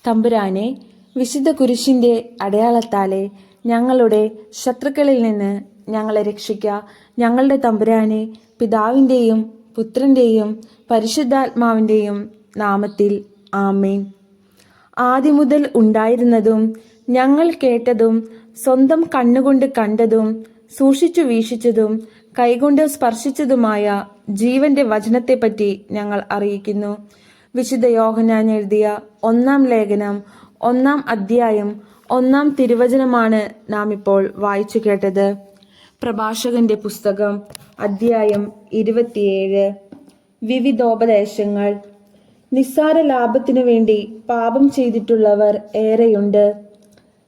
തമ്പുരാനെ, വിശുദ്ധ കുരിശിന്റെ അടയാളത്താലെ ഞങ്ങളുടെ ശത്രുക്കളിൽ നിന്ന് ഞങ്ങളെ രക്ഷിക്ക. ഞങ്ങളുടെ തമ്പുരാനെ, പിതാവിൻ്റെയും പുത്രൻ്റെയും പരിശുദ്ധാത്മാവിൻ്റെയും നാമത്തിൽ ആമേൻ. ആദിമുതൽ ഉണ്ടായിരുന്നതും ഞങ്ങൾ കേട്ടതും സ്വന്തം കണ്ണുകൊണ്ട് കണ്ടതും സൂക്ഷിച്ചു വീക്ഷിച്ചതും കൈകൊണ്ട് സ്പർശിച്ചതുമായ ജീവന്റെ വചനത്തെപ്പറ്റി ഞങ്ങൾ അറിയിക്കുന്നു. വിശുദ്ധ യോഹന്നാൻ എഴുതിയ 1-ാം ലേഖനം 1-ാം അധ്യായം 1-ാം തിരുവചനമാണ് നാം ഇപ്പോൾ വായിച്ചു കേട്ടത്. പ്രഭാഷകന്റെ പുസ്തകം അധ്യായം 27. വിവിധോപദേശങ്ങൾ. നിസ്സാര ലാഭത്തിനു വേണ്ടി പാപം ചെയ്തിട്ടുള്ളവർ ഏറെയുണ്ട്.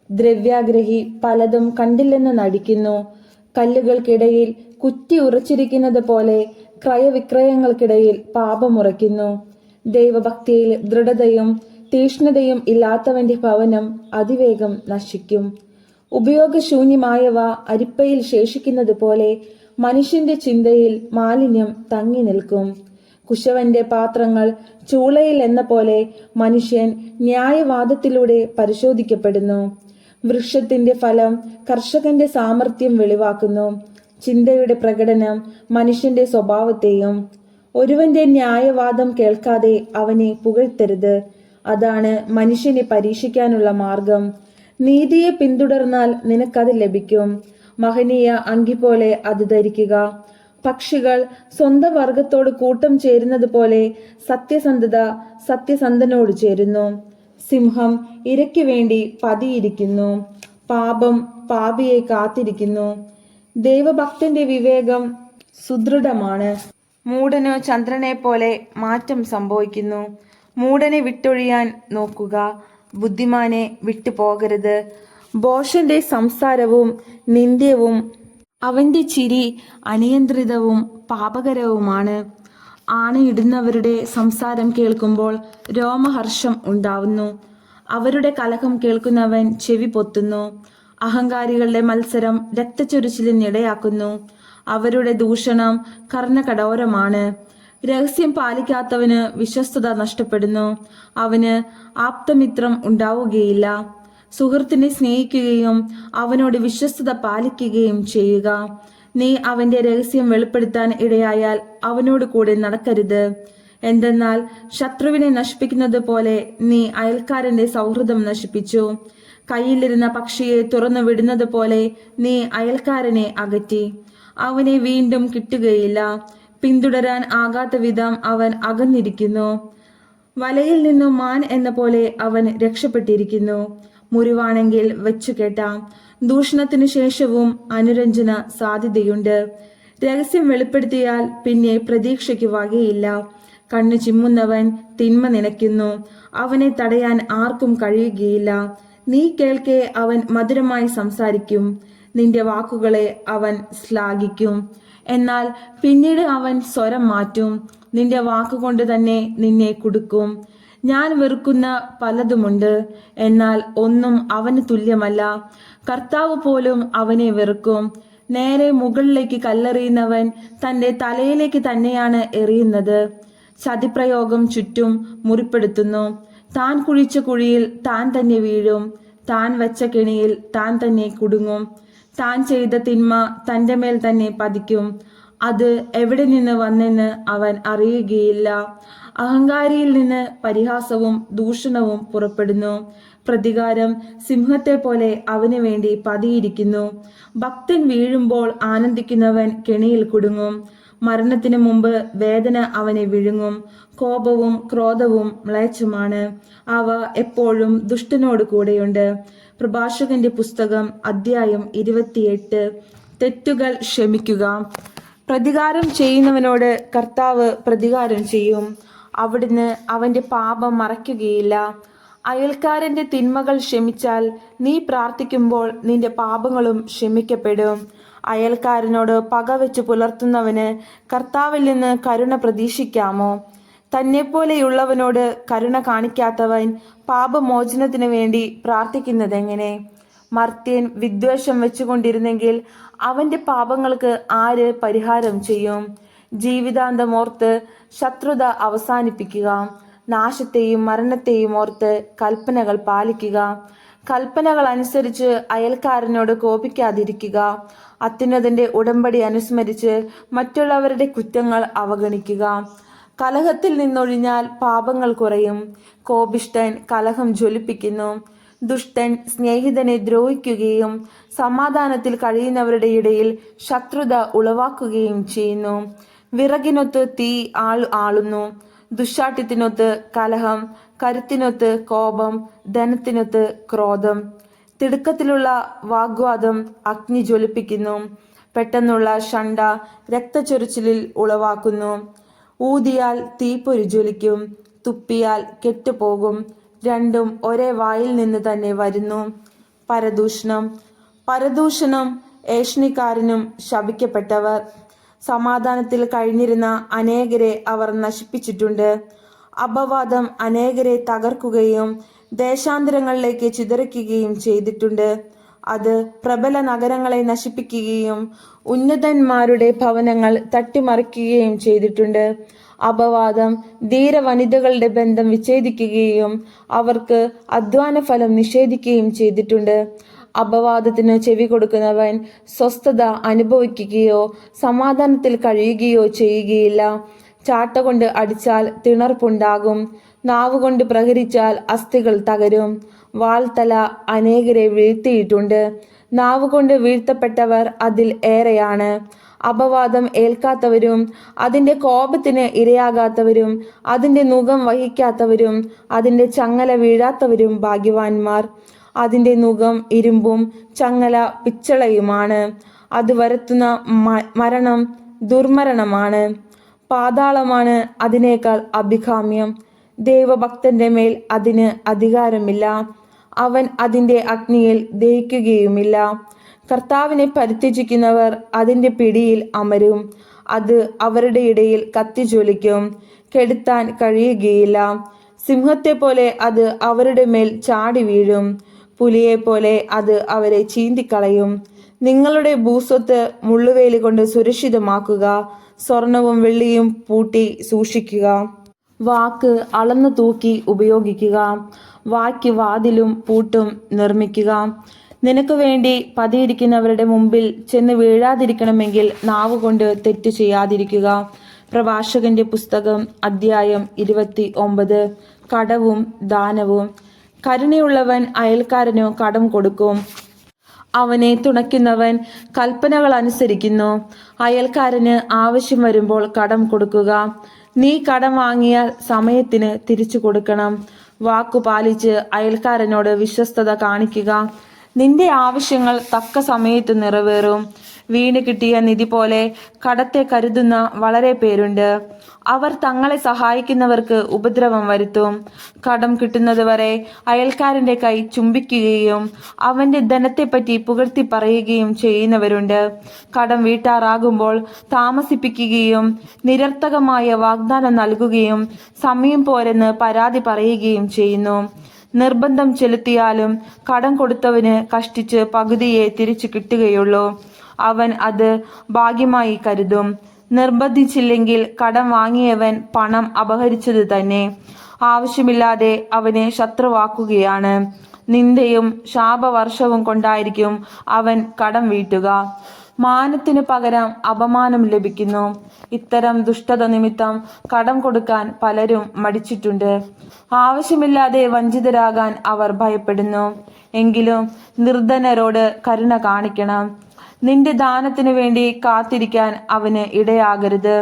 ദ്രവ്യാഗ്രഹി പലതും കണ്ടില്ലെന്ന് നടിക്കുന്നു. കല്ലുകൾക്കിടയിൽ കുറ്റി ഉറച്ചിരിക്കുന്നത് പോലെ ക്രയവിക്രയങ്ങൾക്കിടയിൽ പാപമുറയ്ക്കുന്നു. ദൈവഭക്തിയിൽ ദൃഢതയും തീഷ്ണതയും ഇല്ലാത്തവന്റെ ഭവനം അതിവേഗം നശിക്കും. ഉപയോഗശൂന്യമായവ അരിപ്പയിൽ ശേഷിക്കുന്നത് പോലെ മനുഷ്യന്റെ ചിന്തയിൽ മാലിന്യം തങ്ങി നിൽക്കും. കുശവന്റെ പാത്രങ്ങൾ ചൂളയിൽ എന്ന പോലെ മനുഷ്യൻ ന്യായവാദത്തിലൂടെ പരിശോധിക്കപ്പെടുന്നു. വൃക്ഷത്തിന്റെ ഫലം കർഷകന്റെ സാമർത്ഥ്യം വെളിവാക്കുന്നു. ചിന്തയുടെ പ്രകടനം മനുഷ്യന്റെ സ്വഭാവത്തെയും. ഒരുവന്റെ ന്യായവാദം കേൾക്കാതെ അവനെ പുകഴ്ത്തരുത്. അതാണ് മനുഷ്യനെ പരീക്ഷിക്കാനുള്ള മാർഗം. നീതിയെ പിന്തുടർന്നാൽ നിനക്കത് ലഭിക്കും. മഹനീയ അങ്കി പോലെ അത് ധരിക്കുക. പക്ഷികൾ സ്വന്തം വർഗത്തോട് കൂട്ടം ചേരുന്നത് പോലെ സത്യസന്ധത സത്യസന്ധനോട് ചേരുന്നു. സിംഹം ഇരയ്ക്കു വേണ്ടി പതിയിരിക്കുന്നു. പാപം പാപിയെ കാത്തിരിക്കുന്നു. ദൈവഭക്തന്റെ വിവേകം സുദൃഢമാണ്. മൂഢന് ചന്ദ്രനെ പോലെ മാറ്റം സംഭവിക്കുന്നു. മൂഢനെ വിട്ടൊഴിയാൻ നോക്കുക, ബുദ്ധിമാനെ വിട്ടുപോകരുത്. ഭോഷന്റെ സംസാരവും നിന്ദ്യവും അവന്റെ ചിരി അനിയന്ത്രിതവും പാപകരവുമാണ്. ആണയിടുന്നവരുടെ സംസാരം കേൾക്കുമ്പോൾ രോമഹർഷം ഉണ്ടാവുന്നു. അവരുടെ കലഹം കേൾക്കുന്നവൻ ചെവി പൊത്തുന്നു. അഹങ്കാരികളുടെ മത്സരം രക്തച്ചൊരിച്ചിലിനിടയാക്കുന്നു. അവരുടെ ദൂഷണം കർണകഠോരമാണ്. രഹസ്യം പാലിക്കാത്തവന് വിശ്വസ്തത നഷ്ടപ്പെടുന്നു. അവന് ആപ്തമിത്രം ഉണ്ടാവുകയില്ല. സുഹൃത്തിനെ സ്നേഹിക്കുകയും അവനോട് വിശ്വസ്തത പാലിക്കുകയും ചെയ്യുക. നീ അവന്റെ രഹസ്യം വെളിപ്പെടുത്താൻ ഇടയായാൽ അവനോട് കൂടെ നടക്കരുത്. എന്തെന്നാൽ ശത്രുവിനെ നശിപ്പിക്കുന്നത് പോലെ നീ അയൽക്കാരന്റെ സൗഹൃദം നശിപ്പിച്ചു. കയ്യിലിരുന്ന പക്ഷിയെ തുറന്നു വിടുന്നത് പോലെ നീ അയൽക്കാരനെ അകറ്റി. അവനെ വീണ്ടും കിട്ടുകയില്ല. പിന്തുടരാൻ ആകാത്ത വിധം അവൻ അകന്നിരിക്കുന്നു. വലയിൽ നിന്നും മാൻ എന്ന പോലെ അവൻ രക്ഷപ്പെട്ടിരിക്കുന്നു. മുറിവാണെങ്കിൽ വെച്ചു കേട്ടാം. ദൂഷണത്തിനു ശേഷവും അനുരഞ്ജന സാധ്യതയുണ്ട്. രഹസ്യം വെളിപ്പെടുത്തിയാൽ പിന്നെ പ്രതീക്ഷയ്ക്ക് വകയില്ല. കണ്ണു ചിമ്മുന്നവൻ തിന്മ നനയ്ക്കുന്നു. അവനെ തടയാൻ ആർക്കും കഴിയുകയില്ല. നീ കേൾക്കെ അവൻ മധുരമായി സംസാരിക്കും. നിന്റെ വാക്കുകളെ അവൻ ശ്ലാഘിക്കും. എന്നാൽ പിന്നീട് അവൻ സ്വരം മാറ്റും. നിന്റെ വാക്കുകൊണ്ട് തന്നെ നിന്നെ കുടുക്കും. ഞാൻ വെറുക്കുന്ന പലതുമുണ്ട്, എന്നാൽ ഒന്നും അവന് തുല്യമല്ല. കർത്താവ് പോലും അവനെ വെറുക്കും. നേരെ മുകളിലേക്ക് കല്ലെറിയുന്നവൻ തന്റെ തലയിലേക്ക് തന്നെയാണ് എറിയുന്നത്. ചതിപ്രയോഗം ചുറ്റും മുറിപ്പെടുത്തുന്നു. താൻ കുഴിച്ച കുഴിയിൽ താൻ തന്നെ വീഴും. താൻ വെച്ച കെണിയിൽ താൻ തന്നെ കുടുങ്ങും. താൻ ചെയ്ത തിന്മ തന്റെ മേൽ തന്നെ പതിക്കും. അത് എവിടെ നിന്ന് വന്നെന്ന് അവൻ അറിയുകയില്ല. അഹങ്കാരിയിൽ നിന്ന് പരിഹാസവും ദൂഷണവും പുറപ്പെടുന്നു. പ്രതികാരം സിംഹത്തെ പോലെ അവന് വേണ്ടി പതിയിരിക്കുന്നു. ഭക്തൻ വീഴുമ്പോൾ ആനന്ദിക്കുന്നവൻ കെണിയിൽ കുടുങ്ങും. മരണത്തിനു മുമ്പ് വേദന അവനെ വിഴുങ്ങും. കോപവും ക്രോധവും മ്ലേച്ഛമാണ്. അവ എപ്പോഴും ദുഷ്ടനോട് കൂടെയുണ്ട്. പ്രഭാഷകന്റെ പുസ്തകം അധ്യായം 28. തെറ്റുകൾ ക്ഷമിക്കുക. പ്രതികാരം ചെയ്യുന്നവനോട് കർത്താവ് പ്രതികാരം ചെയ്യും. അവിടുന്ന് അവന്റെ പാപം മറയ്ക്കുകയില്ല. അയൽക്കാരന്റെ തിന്മകൾ ക്ഷമിച്ചാൽ നീ പ്രാർത്ഥിക്കുമ്പോൾ നിന്റെ പാപങ്ങളും ക്ഷമിക്കപ്പെടും. അയൽക്കാരനോട് പകവെച്ച് പുലർത്തുന്നവന് കർത്താവിൽ നിന്ന് കരുണ പ്രതീക്ഷിക്കാമോ? തന്നെപ്പോലെയുള്ളവനോട് കരുണ കാണിക്കാത്തവൻ പാപമോചനത്തിനു വേണ്ടി പ്രാർത്ഥിക്കുന്നതെങ്ങനെ? മർത്യൻ വിദ്വേഷം വെച്ചുകൊണ്ടിരുന്നെങ്കിൽ അവന്റെ പാപങ്ങൾക്ക് ആര് പരിഹാരം ചെയ്യും? ജീവിതാന്തമോർത്ത് ശത്രുത അവസാനിപ്പിക്കുക. നാശത്തെയും മരണത്തെയും ഓർത്ത് കൽപ്പനകൾ പാലിക്കുക. കൽപ്പനകൾ അനുസരിച്ച് അയൽക്കാരനോട് കോപിക്കാതിരിക്കുക. അത്യുന്നതന്റെ ഉടമ്പടി അനുസ്മരിച്ച് മറ്റുള്ളവരുടെ കുറ്റങ്ങൾ അവഗണിക്കുക. കലഹത്തിൽ നിന്നൊഴിഞ്ഞാൽ പാപങ്ങൾ കുറയും. കോപിഷ്ഠൻ കലഹം ജ്വലിപ്പിക്കുന്നു. ദുഷ്ടൻ സ്നേഹിതനെ ദ്രോഹിക്കുകയും സമാധാനത്തിൽ കഴിയുന്നവരുടെ ഇടയിൽ ശത്രുത ഉളവാക്കുകയും ചെയ്യുന്നു. വിറകിനൊത്ത് തീ ആളുന്നു. ദുശ്ശാഠ്യത്തിനൊത്ത് കലഹം, കരുത്തിനൊത്ത് കോപം, ധനത്തിനൊത്ത് ക്രോധം. തിടുക്കത്തിലുള്ള വാഗ്വാദം അഗ്നി ജ്വലിപ്പിക്കുന്നു. പെട്ടെന്നുള്ള ഷണ്ട രക്തച്ചൊരിച്ചിലിൽ ഉളവാക്കുന്നു. ഊതിയാൽ തീപ്പൊരി ജ്വലിക്കും, തുപ്പിയാൽ കെട്ടുപോകും. രണ്ടും ഒരേ വായിൽ നിന്ന് തന്നെ വരുന്നു. പരദൂഷണം ഏഷണിക്കാരനും ശപിക്കപ്പെട്ടവർ. സമാധാനത്തിൽ കഴിഞ്ഞിരുന്ന അനേകരെ അവർ നശിപ്പിച്ചിട്ടുണ്ട്. അപവാദം അനേകരെ തകർക്കുകയും ദേശാന്തരങ്ങളിലേക്ക് ചിതറിക്കുകയും ചെയ്തിട്ടുണ്ട്. അത് പ്രബല നഗരങ്ങളെ നശിപ്പിക്കുകയും ഉന്നതന്മാരുടെ ഭവനങ്ങൾ തട്ടിമറിക്കുകയും ചെയ്തിട്ടുണ്ട്. അപവാദം ധീരവനിതകളുടെ ബന്ധം വിച്ഛേദിക്കുകയും അവർക്ക് അധ്വാന ഫലം നിഷേധിക്കുകയും ചെയ്തിട്ടുണ്ട്. അപവാദത്തിന് ചെവി കൊടുക്കുന്നവൻ സ്വസ്ഥത അനുഭവിക്കുകയോ സമാധാനത്തിൽ കഴിയുകയോ ചെയ്യുകയില്ല. ചാട്ട കൊണ്ട് അടിച്ചാൽ തിണർപ്പുണ്ടാകും. നാവുകൊണ്ട് പ്രഹരിച്ചാൽ അസ്ഥികൾ തകരും. വാൾത്തല അനേകരെ വീഴ്ത്തിയിട്ടുണ്ട്. നാവുകൊണ്ട് വീഴ്ത്തപ്പെട്ടവർ അതിൽ ഏറെയാണ്. അപവാദം ഏൽക്കാത്തവരും അതിൻ്റെ കോപത്തിന് ഇരയാകാത്തവരും അതിൻ്റെ നുകം വഹിക്കാത്തവരും അതിൻ്റെ ചങ്ങല വീഴാത്തവരും ഭാഗ്യവാന്മാർ. അതിൻ്റെ നുകം ഇരുമ്പും ചങ്ങല പിച്ചളയുമാണ്. അത് വരുത്തുന്ന മരണം ദുർമരണമാണ്. പാതാളമാണ് അതിനേക്കാൾ അഭികാമ്യം. ദൈവഭക്തന്റെ മേൽ അതിന് അധികാരമില്ല. അവൻ അതിൻ്റെ അഗ്നിയിൽ ദഹിക്കുകയുമില്ല. കർത്താവിനെ പരിത്യജിക്കുന്നവർ അതിൻ്റെ പിടിയിൽ അമരും. അത് അവരുടെ ഇടയിൽ കത്തിജ്വലിക്കും, കെടുത്താൻ കഴിയുകയില്ല. സിംഹത്തെ പോലെ അത് അവരുടെ മേൽ ചാടി വീഴും. പുലിയെപ്പോലെ അത് അവരെ ചീന്തിക്കളയും. നിങ്ങളുടെ ഭൂസ്വത്ത് മുള്ളുവേലി കൊണ്ട് സുരക്ഷിതമാക്കുക. സ്വർണവും വെള്ളിയും പൂട്ടി സൂക്ഷിക്കുക. വാക്ക് അളന്നു തൂക്കി ഉപയോഗിക്കുക. വായ്ക്ക് വാതിലും പൂട്ടും നിർമ്മിക്കുക. നിനക്ക് വേണ്ടി പതിയിരിക്കുന്നവരുടെ മുമ്പിൽ ചെന്ന് വീഴാതിരിക്കണമെങ്കിൽ നാവുകൊണ്ട് തെറ്റ് ചെയ്യാതിരിക്കുക. പ്രഭാഷകന്റെ പുസ്തകം അധ്യായം 29. കടവും ദാനവും. കരുണയുള്ളവൻ അയൽക്കാരനു കടം കൊടുക്കും. അവനെ തുണയ്ക്കുന്നവൻ കൽപ്പനകൾ അനുസരിക്കുന്നു. അയൽക്കാരന് ആവശ്യം വരുമ്പോൾ കടം കൊടുക്കുക. നീ കടം വാങ്ങിയാൽ സമയത്തിന് തിരിച്ചു കൊടുക്കണം. വാക്കു പാലിച്ച് അയൽക്കാരനോട് വിശ്വസ്തത കാണിക്കുക. നിന്റെ ആവശ്യങ്ങൾ തക്ക സമയത്ത് നിറവേറും. വീണ് കിട്ടിയ നിധി പോലെ കടത്തെ കരുതുന്ന വളരെ പേരുണ്ട്. അവർ തങ്ങളെ സഹായിക്കുന്നവർക്ക് ഉപദ്രവം വരുത്തും. കടം കിട്ടുന്നത് വരെ അയൽക്കാരന്റെ കൈ ചുംബിക്കുകയും അവന്റെ ധനത്തെപ്പറ്റി പുകഴ്ത്തി പറയുകയും ചെയ്യുന്നവരുണ്ട്. കടം വീട്ടാറാകുമ്പോൾ താമസിപ്പിക്കുകയും നിരർത്ഥകമായ വാഗ്ദാനം നൽകുകയും സമയം പോരെന്ന് പരാതി പറയുകയും ചെയ്യുന്നു. നിർബന്ധം ചെലുത്തിയാലും കടം കൊടുത്തവന് കഷ്ടിച്ച് പകുതിയെ തിരിച്ചു കിട്ടുകയുള്ളൂ. അവൻ അത് ഭാഗ്യമായി കരുതും. നിർബന്ധിച്ചില്ലെങ്കിൽ കടം വാങ്ങിയവൻ പണം അപഹരിച്ചത് തന്നെ. ആവശ്യമില്ലാതെ അവനെ ശത്രുവാക്കുകയാണ്. നിന്ദയും ശാപവർഷവും കൊണ്ടായിരിക്കും അവൻ കടം വീട്ടുക. മാനത്തിനു പകരം അപമാനം ലഭിക്കുന്നു. ഇത്തരം ദുഷ്ടത നിമിത്തം കടം കൊടുക്കാൻ പലരും മടിച്ചിട്ടുണ്ട്. ആവശ്യമില്ലാതെ വഞ്ചിതരാകാൻ അവർ ഭയപ്പെടുന്നു. എങ്കിലും നിർധനരോട് കരുണ കാണിക്കണം. നിന്റെ ദാനത്തിനു വേണ്ടി കാത്തിരിക്കാൻ അവന് ഇടയാകരുത്.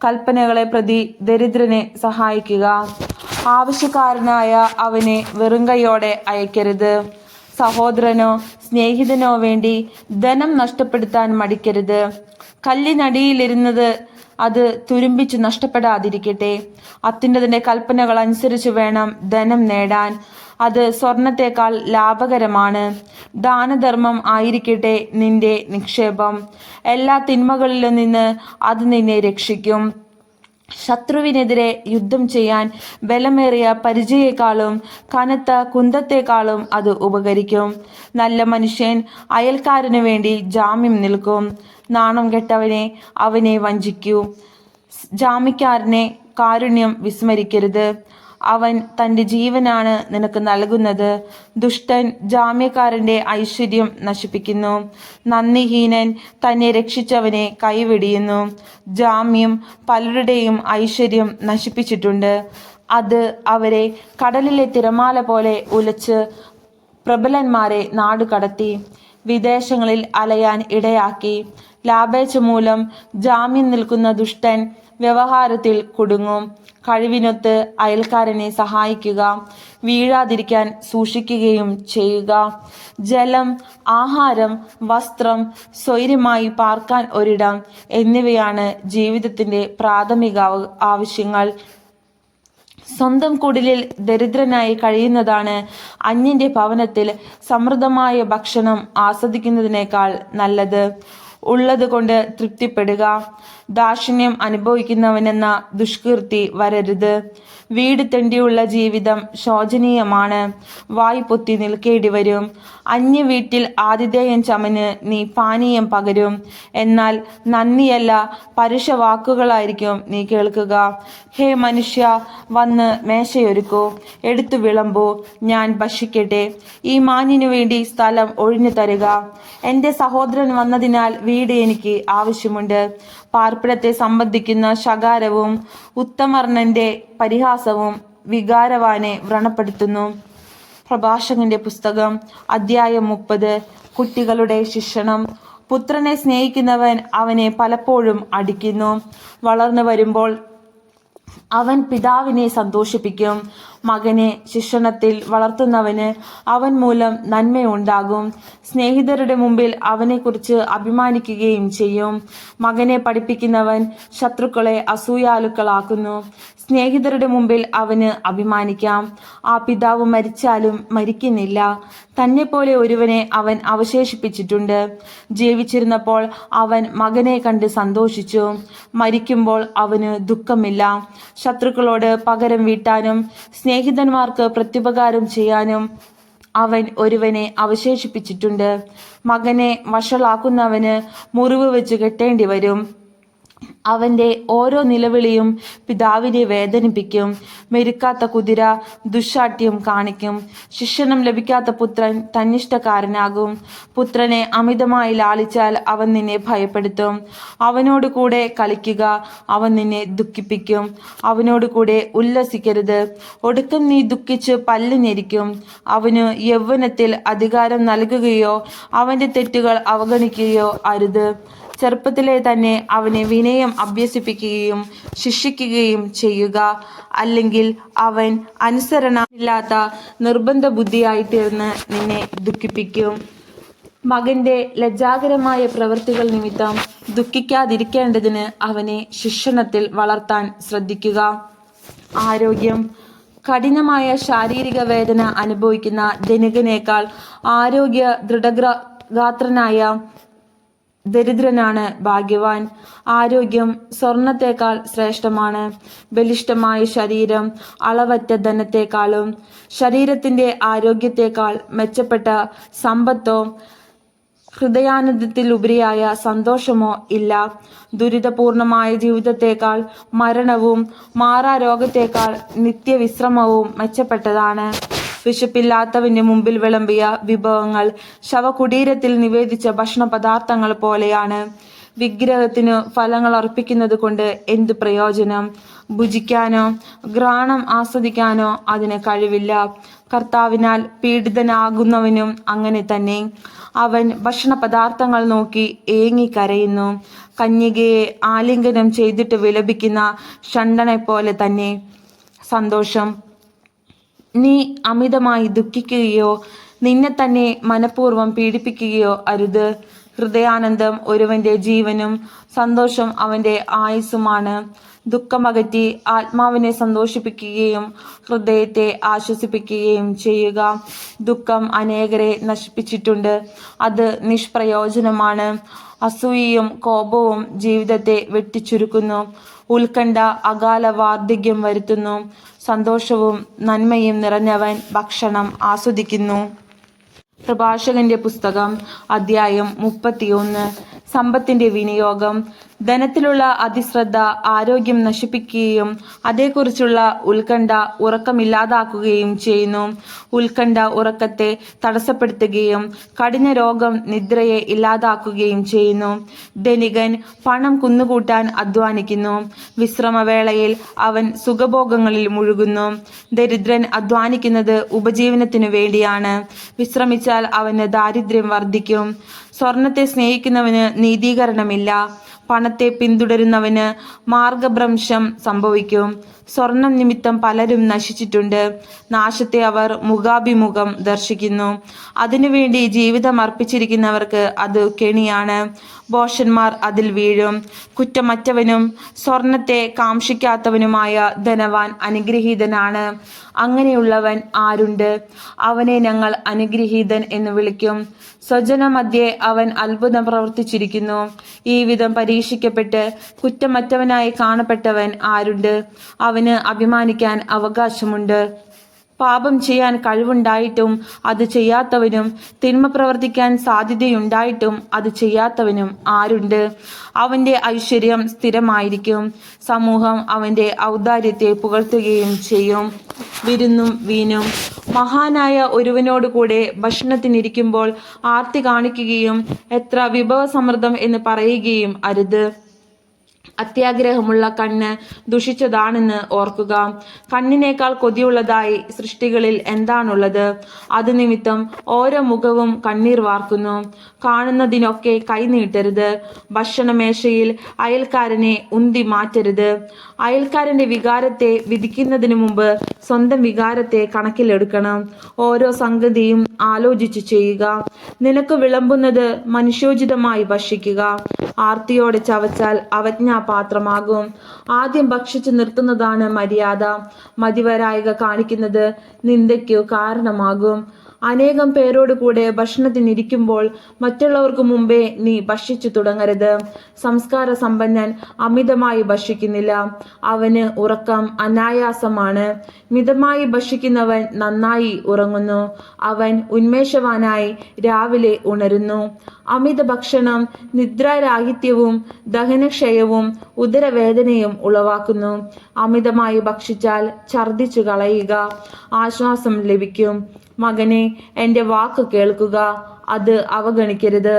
കൽപ്പനകളെ പ്രതി ദരിദ്രനെ സഹായിക്കുക. ആവശ്യക്കാരനായ അവനെ വെറുങ്കൈയോടെ അയക്കരുത്. സഹോദരനോ സ്നേഹിതനോ വേണ്ടി ധനം നഷ്ടപ്പെടുത്താൻ മടിക്കരുത്. കല്ലിനടിയിലിരുന്നത് അത് തുരുമ്പിച്ചു നഷ്ടപ്പെടാതിരിക്കട്ടെ. അത്യുന്നതന്റെ കൽപ്പനകൾ അനുസരിച്ച് വേണം ധനം നേടാൻ. അത് സ്വർണത്തേക്കാൾ ലാഭകരമാണ്. ദാനധർമ്മം ആയിരിക്കട്ടെ നിന്റെ നിക്ഷേപം. എല്ലാ തിന്മകളിലും നിന്ന് അത് നിന്നെ രക്ഷിക്കും. ശത്രുവിനെതിരെ യുദ്ധം ചെയ്യാൻ ബലമേറിയ പരിചയേക്കാളും കനത്ത കുന്തത്തേക്കാളും അത് ഉപകരിക്കും. നല്ല മനുഷ്യൻ അയൽക്കാരനു വേണ്ടി ജാമ്യം നിൽക്കും. നാണം കെട്ടവനെ അവനെ വഞ്ചിക്കൂ. ജാമ്യക്കാരനെ കാരുണ്യം വിസ്മരിക്കരുത്. അവൻ തൻ്റെ ജീവനാണ് നിനക്ക് നൽകുന്നത്. ദുഷ്ടൻ ജാമ്യക്കാരൻ്റെ ഐശ്വര്യം നശിപ്പിക്കുന്നു. നന്ദിഹീനൻ തന്നെ രക്ഷിച്ചവനെ കൈവെടിയുന്നു. ജാമ്യം പലരുടെയും ഐശ്വര്യം നശിപ്പിച്ചിട്ടുണ്ട്. അത് അവരെ കടലിലെ തിരമാല പോലെ ഉലച്ച് പ്രബലന്മാരെ നാടുകടത്തി വിദേശങ്ങളിൽ അലയാൻ ഇടയാക്കി. ലാഭേച്ഛ മൂലം ജാമ്യം നിൽക്കുന്ന ദുഷ്ടൻ വ്യവഹാരത്തിൽ കുടുങ്ങും. കഴിവിനൊത്ത് അയൽക്കാരനെ സഹായിക്കുക, വീഴാതിരിക്കാൻ സൂക്ഷിക്കുകയും ചെയ്യുക. ജലം, ആഹാരം, വസ്ത്രം, സ്വൈര്യമായി പാർക്കാൻ ഒരിടം എന്നിവയാണ് ജീവിതത്തിൻ്റെ പ്രാഥമിക ആവശ്യങ്ങൾ. സ്വന്തം കുടിലിൽ ദരിദ്രനായി കഴിയുന്നതാണ് അന്യന്റെ ഭവനത്തിൽ സമൃദ്ധമായ ഭക്ഷണം ആസ്വദിക്കുന്നതിനേക്കാൾ നല്ലത്. ഉള്ളത് കൊണ്ട് തൃപ്തിപ്പെടുക. ദാക്ഷിണ്യം അനുഭവിക്കുന്നവനെന്ന ദുഷ്കീർത്തി വരരുത്. വീട് തെണ്ടിയുള്ള ജീവിതം ശോചനീയമാണ്. വായ് പൊത്തി നിൽക്കേണ്ടി വരും. അന്യ വീട്ടിൽ ആതിഥേയം ചമന് നീ പാനീയം പകരും. എന്നാൽ നന്ദിയല്ല പരുഷ വാക്കുകളായിരിക്കും നീ കേൾക്കുക. ഹേ മനുഷ്യ, വന്ന് മേശയൊരുക്കൂ, എടുത്തു വിളമ്പൂ, ഞാൻ ഭക്ഷിക്കട്ടെ. ഈ മാന്യനു വേണ്ടി സ്ഥലം ഒഴിഞ്ഞു തരിക. എൻ്റെ സഹോദരൻ വന്നതിനാൽ വീട് എനിക്ക് ആവശ്യമുണ്ട്. പാർപ്പിടത്തെ സംബന്ധിക്കുന്ന ശകാരവും ഉത്തമർണന്റെ പരിഹാസവും വികാരവാനെ വ്രണപ്പെടുത്തുന്നു. പ്രഭാഷകന്റെ പുസ്തകം അധ്യായം 30. കുട്ടികളുടെ ശിക്ഷണം. പുത്രനെ സ്നേഹിക്കുന്നവൻ അവനെ പലപ്പോഴും അടിക്കുന്നു. വളർന്നു വരുമ്പോൾ അവൻ പിതാവിനെ സന്തോഷിപ്പിക്കും. മകനെ ശിക്ഷണത്തിൽ വളർത്തുന്നവന് അവൻ മൂലം നന്മയുണ്ടാകും. സ്നേഹിതരുടെ മുമ്പിൽ അവനെക്കുറിച്ച് അഭിമാനിക്കുകയും ചെയ്യും. മകനെ പഠിപ്പിക്കുന്നവൻ ശത്രുക്കളെ അസൂയാലുക്കളാക്കുന്നു. സ്നേഹിതരുടെ മുമ്പിൽ അവന് അഭിമാനിക്കാം. ആ പിതാവ് മരിച്ചാലും മരിക്കുന്നില്ല. തന്നെപ്പോലെ ഒരുവനെ അവൻ അവശേഷിപ്പിച്ചിട്ടുണ്ട്. ജീവിച്ചിരുന്നപ്പോൾ അവൻ മകനെ കണ്ട് സന്തോഷിച്ചു. മരിക്കുമ്പോൾ അവന് ദുഃഖമില്ല. ശത്രുക്കളോട് പകരം വീട്ടാനും സ്നേഹിതന്മാർക്ക് പ്രത്യുപകാരം ചെയ്യാനും അവൻ ഒരുവനെ അവശേഷിപ്പിച്ചിട്ടുണ്ട്. മകനെ വഷളാക്കുന്നവന് മുറിവ് വെച്ച് കെട്ടേണ്ടി വരും. അവൻ്റെ ഓരോ നിലവിളിയും പിതാവിനെ വേദനിപ്പിക്കും. മെരുക്കാത്ത കുതിര ദുശാഠ്യം കാണിക്കും. ശിക്ഷണം ലഭിക്കാത്ത പുത്രൻ തന്നിഷ്ടക്കാരനാകും. പുത്രനെ അമിതമായി ലാളിച്ചാൽ അവൻ നിന്നെ ഭയപ്പെടുത്തും. അവനോട് കൂടെ കളിക്കുക, അവൻ നിന്നെ ദുഃഖിപ്പിക്കും. അവനോട് കൂടെ ഉല്ലസിക്കരുത്, ഒടുക്കം നീ ദുഃഖിച്ച് പല്ല് ഞെരിക്കും. അവന് യൗവനത്തിൽ അധികാരം നൽകുകയോ അവൻ്റെ തെറ്റുകൾ അവഗണിക്കുകയോ അരുത്. ചെറുപ്പത്തിലെ തന്നെ അവനെ വിനയം അഭ്യസിപ്പിക്കുകയും ശിക്ഷിക്കുകയും ചെയ്യുക. അല്ലെങ്കിൽ അവൻ അനുസരണയില്ലാത്ത നിർബന്ധ ബുദ്ധിയായിത്തീർന്ന് നിന്നെ ദുഃഖിപ്പിക്കും. മകന്റെ ലജ്ജാകരമായ പ്രവൃത്തികൾ നിമിത്തം ദുഃഖിക്കാതിരിക്കേണ്ടതിന് അവനെ ശിക്ഷണത്തിൽ വളർത്താൻ ശ്രദ്ധിക്കുക. ആരോഗ്യം. കഠിനമായ ശാരീരിക വേദന അനുഭവിക്കുന്ന ധനികനേക്കാൾ ആരോഗ്യ ദൃഢഗാത്രനായ ദരിദ്രനാണ് ഭാഗ്യവാൻ. ആരോഗ്യം സ്വർണത്തേക്കാൾ ശ്രേഷ്ഠമാണ്. ബലിഷ്ഠമായ ശരീരം അളവറ്റ ധനത്തെക്കാളും ശരീരത്തിൻ്റെ ആരോഗ്യത്തെക്കാൾ മെച്ചപ്പെട്ട സമ്പത്തോ ഹൃദയാനന്ദത്തിലുപരിയായ സന്തോഷമോ ഇല്ല. ദുരിതപൂർണമായ ജീവിതത്തേക്കാൾ മരണവും മാറാരോഗത്തേക്കാൾ നിത്യവിശ്രമവും മെച്ചപ്പെട്ടതാണ്. വിശപ്പില്ലാത്തവന്റെ മുമ്പിൽ വിളമ്പിയ വിഭവങ്ങൾ ശവകുടീരത്തിൽ നിവേദിച്ച ഭക്ഷണ പദാർത്ഥങ്ങൾ പോലെയാണ്. വിഗ്രഹത്തിനു ഫലങ്ങൾ അർപ്പിക്കുന്നത് കൊണ്ട് എന്തു പ്രയോജനം? ഭുജിക്കാനോ ഘ്രാണം ആസ്വദിക്കാനോ അതിന് കഴിവില്ല. കർത്താവിനാൽ പീഡിതനാകുന്നവനും അങ്ങനെ തന്നെ. അവൻ ഭക്ഷണ പദാർത്ഥങ്ങൾ നോക്കി ഏങ്ങിക്കരയുന്നു. കന്യകയെ ആലിംഗനം ചെയ്തിട്ട് വിലപിക്കുന്ന ഷണ്ടനെ പോലെ തന്നെ. സന്തോഷം. നീ അമിതമായി ദുഃഖിക്കുകയോ നിന്നെ തന്നെ മനഃപൂർവ്വം പീഡിപ്പിക്കുകയോ അരുത്. ഹൃദയാനന്ദം ഒരുവന്റെ ജീവനും സന്തോഷം അവന്റെ ആയുസ്സുമാണ്. ദുഃഖമകറ്റി ആത്മാവിനെ സന്തോഷിപ്പിക്കുകയും ഹൃദയത്തെ ആശ്വസിപ്പിക്കുകയും ചെയ്യുക. ദുഃഖം അനേകരെ നശിപ്പിച്ചിട്ടുണ്ട്, അത് നിഷ്പ്രയോജനമാണ്. അസൂയയും കോപവും ജീവിതത്തെ വെട്ടിച്ചുരുക്കുന്നു. ഉത്കണ്ഠ അകാല വാർദ്ധക്യം വരുത്തുന്നു. സന്തോഷവും നന്മയും നിറഞ്ഞവൻ ഭക്ഷണം ആസ്വദിക്കുന്നു. പ്രഭാഷകന്റെ പുസ്തകം അധ്യായം 31. സമ്പത്തിന്റെ വിനിയോഗം. ധനത്തിലുള്ള അതിശ്രദ്ധ ആരോഗ്യം നശിപ്പിക്കുകയും അതേക്കുറിച്ചുള്ള ഉത്കണ്ഠ ഉറക്കമില്ലാതാക്കുകയും ചെയ്യുന്നു. ഉത്കണ്ഠ ഉറക്കത്തെ തടസ്സപ്പെടുത്തുകയും കഠിന രോഗം നിദ്രയെ ഇല്ലാതാക്കുകയും ചെയ്യുന്നു. ധനികൻ പണം കുന്നുകൂട്ടാൻ അധ്വാനിക്കുന്നു, വിശ്രമവേളയിൽ അവൻ സുഖഭോഗങ്ങളിൽ മുഴുകുന്നു. ദരിദ്രൻ അധ്വാനിക്കുന്നത് ഉപജീവനത്തിനു വേണ്ടിയാണ്, വിശ്രമിച്ചാൽ അവന് ദാരിദ്ര്യം വർദ്ധിക്കും. സ്വർണത്തെ സ്നേഹിക്കുന്നവന് നീതീകരണമില്ല, പണത്തെ പിന്തുടരുന്നവന് മാർഗഭ്രംശം സംഭവിക്കും. സ്വർണം നിമിത്തം പലരും നശിച്ചിട്ടുണ്ട്, നാശത്തെ അവർ മുഖാഭിമുഖം ദർശിക്കുന്നു. അതിനുവേണ്ടി ജീവിതം അർപ്പിച്ചിരിക്കുന്നവർക്ക് അത് കെണിയാണ്, ഭോഷന്മാർ അതിൽ വീഴും. കുറ്റമറ്റവനും സ്വർണത്തെ കാംക്ഷിക്കാത്തവനുമായ ധനവാൻ അനുഗ്രഹീതനാണ്. അങ്ങനെയുള്ളവൻ ആരുണ്ട്? അവനെ ഞങ്ങൾ അനുഗ്രഹീതൻ എന്ന് വിളിക്കും. സ്വജനമധ്യേ അവൻ അത്ഭുതം പ്രവർത്തിച്ചിരിക്കുന്നു. ഈ വിധം പരീക്ഷിക്കപ്പെട്ട് കുറ്റമറ്റവനായി കാണപ്പെട്ടവൻ ആരുണ്ട്? അവന് അഭിമാനിക്കാൻ അവകാശമുണ്ട്. പാപം ചെയ്യാൻ കഴിവുണ്ടായിട്ടും അത് ചെയ്യാത്തവനും തിന്മ പ്രവർത്തിക്കാൻ സാധ്യതയുണ്ടായിട്ടും അത് ചെയ്യാത്തവനും ആരുണ്ട്? അവന്റെ ഐശ്വര്യം സ്ഥിരമായിരിക്കും, സമൂഹം അവന്റെ ഔദാര്യത്തെ പുകഴ്ത്തുകയും ചെയ്യും. വിരുന്നും വീനും. മഹാനായ ഒരുവനോടുകൂടെ ഭക്ഷണത്തിനിരിക്കുമ്പോൾ ആർത്തി കാണിക്കുകയും എത്ര വിഭവസമൃദ്ധം എന്ന് പറയുകയും അരുത്. അത്യാഗ്രഹമുള്ള കണ്ണ് ദുഷിച്ചതാണെന്ന് ഓർക്കുക. കണ്ണിനേക്കാൾ കൊതിയുള്ളതായി സൃഷ്ടികളിൽ എന്താണുള്ളത്? അത് നിമിത്തം ഓരോ മുഖവും കണ്ണീർ വാർക്കുന്നു. കാണുന്നതിനൊക്കെ കൈ നീട്ടരുത്. ഭക്ഷണമേശയിൽ അയൽക്കാരനെ ഉന്തി മാറ്റരുത്. അയൽക്കാരന്റെ വികാരത്തെ വിധിക്കുന്നതിന് മുമ്പ് സ്വന്തം വികാരത്തെ കണക്കിലെടുക്കണം. ഓരോ സംഗതിയും ആലോചിച്ചു ചെയ്യുക. നിനക്ക് വിളമ്പുന്നത് മനുഷ്യോചിതമായി ഭക്ഷിക്കുക. ആർത്തിയോടെ ചവച്ചാൽ അവജ്ഞാപാത്രമാകും. ആദ്യം ഭക്ഷിച്ചു നിർത്തുന്നതാണ് മര്യാദ. മതിവരായിക കാണിക്കുന്നത് നിന്ദയ്ക്കു കാരണമാകും. അനേകം പേരോട് കൂടെ ഭക്ഷണത്തിനിരിക്കുമ്പോൾ മറ്റുള്ളവർക്ക് മുമ്പേ നീ ഭക്ഷിച്ചു തുടങ്ങരുത്. സംസ്കാര സമ്പന്നൻ അമിതമായി ഭക്ഷിക്കുന്നില്ല, അവന് ഉറക്കം അനായാസമാണ്. മിതമായി ഭക്ഷിക്കുന്നവൻ നന്നായി ഉറങ്ങുന്നു, അവൻ ഉന്മേഷവാനായി രാവിലെ ഉണരുന്നു. അമിത ഭക്ഷണം നിദ്രാരാഹിത്യവും ദഹനക്ഷയവും ഉദരവേദനയും ഉളവാക്കുന്നു. അമിതമായി ഭക്ഷിച്ചാൽ ഛർദിച്ചു കളയുക, ആശ്വാസം ലഭിക്കും. മകനെ, എൻ്റെ വാക്ക് കേൾക്കുക, അത് അവഗണിക്കരുത്.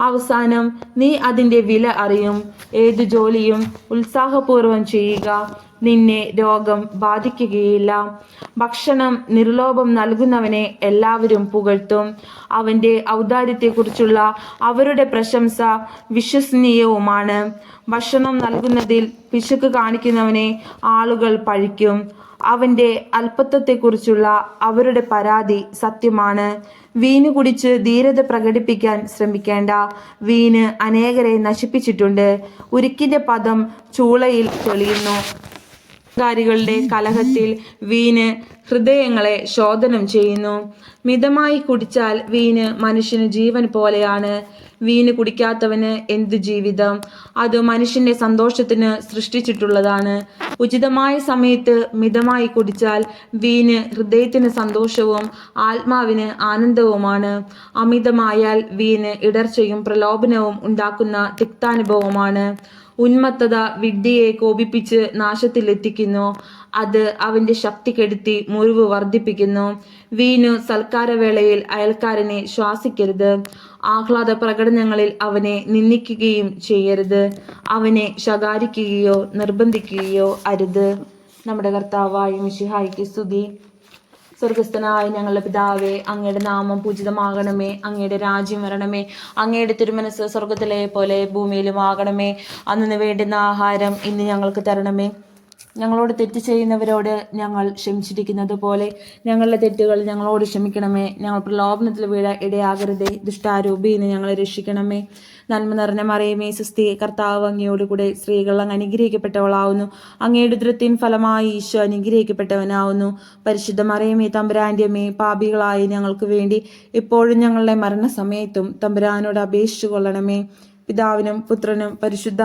അവസാനം നീ അതിൻ്റെ വില അറിയും. ഏതു ജോലിയും ഉത്സാഹപൂർവം ചെയ്യുക, നിന്നെ രോഗം ബാധിക്കുകയില്ല. ഭക്ഷണം നിർലോഭം നൽകുന്നവനെ എല്ലാവരും പുകഴ്ത്തും. അവൻ്റെ ഔദാര്യത്തെക്കുറിച്ചുള്ള അവരുടെ പ്രശംസ വിശ്വസനീയവുമാണ്. ഭക്ഷണം നൽകുന്നതിൽ പിശുക്ക് കാണിക്കുന്നവനെ ആളുകൾ പഴിക്കും. അവൻ്റെ അല്പത്വത്തെക്കുറിച്ചുള്ള അവരുടെ പരാതി സത്യമാണ്. വീഞ്ഞു കുടിച്ച് ധീരത പ്രകടിപ്പിക്കാൻ ശ്രമിക്കേണ്ട. വീഞ്ഞ് അനേകരെ നശിപ്പിച്ചിട്ടുണ്ട്. ഉരുക്കിന്റെ പദം ചൂളയിൽ തെളിയുന്നു. കാരികളുടെ കലഹത്തിൽ വീഞ്ഞ് ഹൃദയങ്ങളെ ശോധനം ചെയ്യുന്നു. മിതമായി കുടിച്ചാൽ വീഞ്ഞ് മനുഷ്യന് ജീവൻ പോലെയാണ്. വീഞ്ഞ് കുടിക്കാത്തവന് എന്തു ജീവിതം? അത് മനുഷ്യന്റെ സന്തോഷത്തിന് സൃഷ്ടിച്ചിട്ടുള്ളതാണ്. ഉചിതമായ സമയത്ത് മിതമായി കുടിച്ചാൽ വീഞ്ഞ് ഹൃദയത്തിന് സന്തോഷവും ആത്മാവിന് ആനന്ദവുമാണ്. അമിതമായാൽ വീഞ്ഞ് ഇടർച്ചയും പ്രലോഭനവും ഉണ്ടാക്കുന്ന തിക്താനുഭവമാണ്. ഉന്മത്തത വിഡ്ഢിയെ കോപിപ്പിച്ച് നാശത്തിലെത്തിക്കുന്നു. അത് അവന്റെ ശക്തി കെടുത്തി മുറിവ് വർദ്ധിപ്പിക്കുന്നു. വീഞ്ഞു സൽക്കാരവേളയിൽ അയൽക്കാരനെ ശ്വാസിക്കരുത്. ആഹ്ലാദ പ്രകടനങ്ങളിൽ അവനെ നിന്ദിക്കുകയും ചെയ്യരുത്. അവനെ ശകാരിക്കുകയോ നിർബന്ധിക്കുകയോ അരുത്. നമ്മുടെ കർത്താവായ മിശിഹായ്ക്ക് സ്തുതി. സ്വർഗസ്ഥനായ ഞങ്ങളുടെ പിതാവേ, അങ്ങയുടെ നാമം പൂജിതമാകണമേ. അങ്ങയുടെ രാജ്യം വരണമേ. അങ്ങയുടെ തിരുമനസ് സ്വർഗത്തിലെ പോലെ ഭൂമിയിലും ആകണമേ. അന്നു വേണ്ടുന്ന ആഹാരം ഇന്ന് ഞങ്ങൾക്ക് തരണമേ. ഞങ്ങളോട് തെറ്റ് ചെയ്യുന്നവരോട് ഞങ്ങൾ ക്ഷമിച്ചിരിക്കുന്നത് പോലെ ഞങ്ങളുടെ തെറ്റുകൾ ഞങ്ങളോട് ക്ഷമിക്കണമേ. ഞങ്ങൾ പ്രലോഭനത്തിൽ വീഴ ഇടയാകരുതേ. ദുഷ്ടാരൂപിയിൽ നിന്ന് ഞങ്ങളെ രക്ഷിക്കണമേ. നന്മ നിറഞ്ഞ മറിയമേ സുസ്ഥി, കർത്താവ് അങ്ങയോടുകൂടെ സ്ത്രീകൾ അങ്ങ് അനുഗ്രഹിക്കപ്പെട്ടവളാവുന്നു. അങ്ങയുടെ ഉദരത്തിൻ ഫലമായി ഈശോ അനുഗ്രഹിക്കപ്പെട്ടവനാവുന്നു. പരിശുദ്ധ മറിയമേ തമ്പുരാന്റെ അമ്മേ, പാപികളായ ഞങ്ങൾക്ക് വേണ്ടി ഇപ്പോഴും ഞങ്ങളുടെ മരണസമയത്തും തമ്പുരാനോട് അപേക്ഷിച്ചു കൊള്ളണമേ. പിതാവിനും പുത്രനും പരിശുദ്ധ